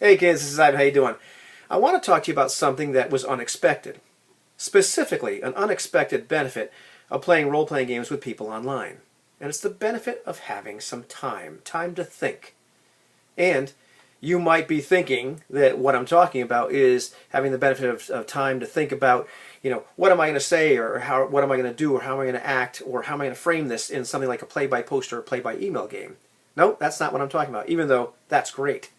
Hey kids, this is Ivan. How you doing? I want to talk to you about something that was unexpected. Specifically, an unexpected benefit of playing role-playing games with people online. And it's the benefit of having some time to think. And you might be thinking that what I'm talking about is having the benefit of time to think about, what am I going to say, or what am I going to do, or how am I going to act, or how am I going to frame this in something like a play-by-post or a play-by-email game. No, that's not what I'm talking about, even though that's great.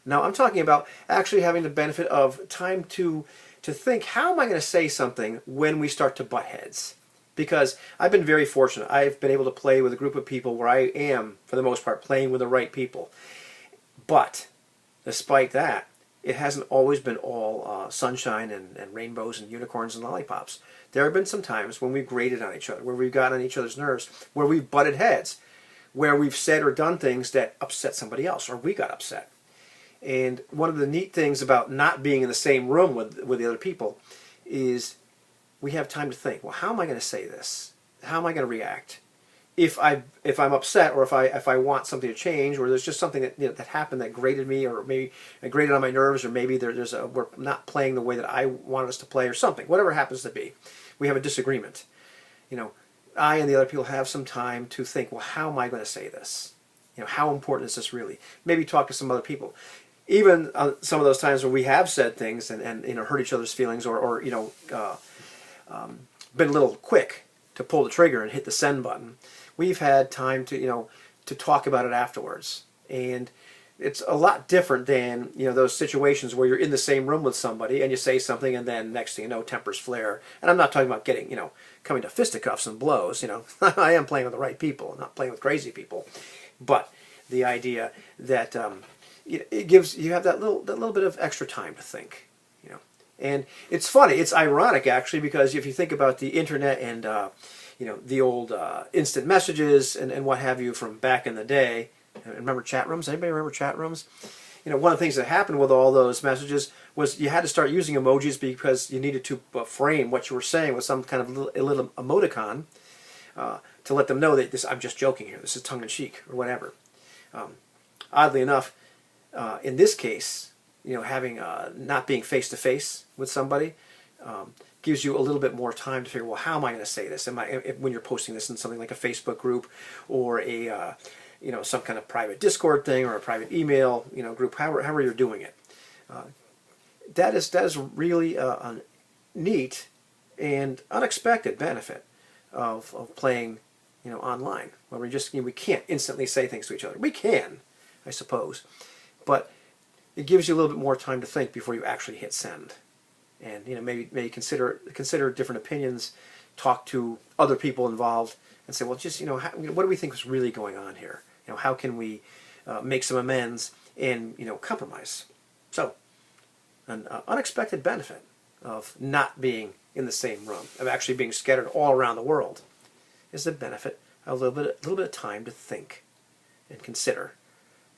Now, I'm talking about actually having the benefit of time to think, how am I going to say something when we start to butt heads? Because I've been very fortunate. I've been able to play with a group of people where I am, for the most part, playing with the right people. But, despite that, it hasn't always been all sunshine and rainbows and unicorns and lollipops. There have been some times when we've grated on each other, where we've gotten on each other's nerves, where we've butted heads, where we've said or done things that upset somebody else, or we got upset. And one of the neat things about not being in the same room with the other people is we have time to think, well, how am I going to say this? How am I going to react? If I'm upset, or if I want something to change, or there's just something that that happened that grated me, or maybe it grated on my nerves, or maybe we're not playing the way that I want us to play, or something, whatever it happens to be, we have a disagreement. I and the other people have some time to think, well, how am I going to say this? How important is this really? Maybe talk to some other people. Even some of those times where we have said things and hurt each other's feelings, or been a little quick to pull the trigger and hit the send button, we've had time to talk about it afterwards. And it's a lot different than those situations where you're in the same room with somebody and you say something, and then next thing you know, tempers flare. And I'm not talking about getting coming to fisticuffs and blows. I am playing with the right people, not playing with crazy people. But the idea that it gives you have that little bit of extra time to think. And it's funny, it's ironic actually, because if you think about the internet and the old instant messages and what have you from back in the day. Remember chat rooms? Anybody remember chat rooms? One of the things that happened with all those messages was you had to start using emojis because you needed to frame what you were saying with some kind of little emoticon to let them know that I'm just joking here. This is tongue-in-cheek or whatever. Oddly enough, in this case, having not being face-to-face with somebody gives you a little bit more time to figure, well, how am I going to say this? When you're posting this in something like a Facebook group, or a some kind of private Discord thing, or a private email group, however you're doing it. That is really a neat and unexpected benefit of playing online, where we can't instantly say things to each other. We can, I suppose, but it gives you a little bit more time to think before you actually hit send. And maybe consider different opinions, talk to other people involved, and say, well, just what do we think is really going on here? How can we make some amends and compromise? So, an unexpected benefit of not being in the same room, of actually being scattered all around the world, is the benefit of a little bit of time to think and consider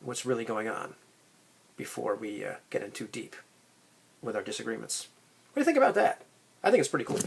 what's really going on before we get in too deep with our disagreements. What do you think about that? I think it's pretty cool.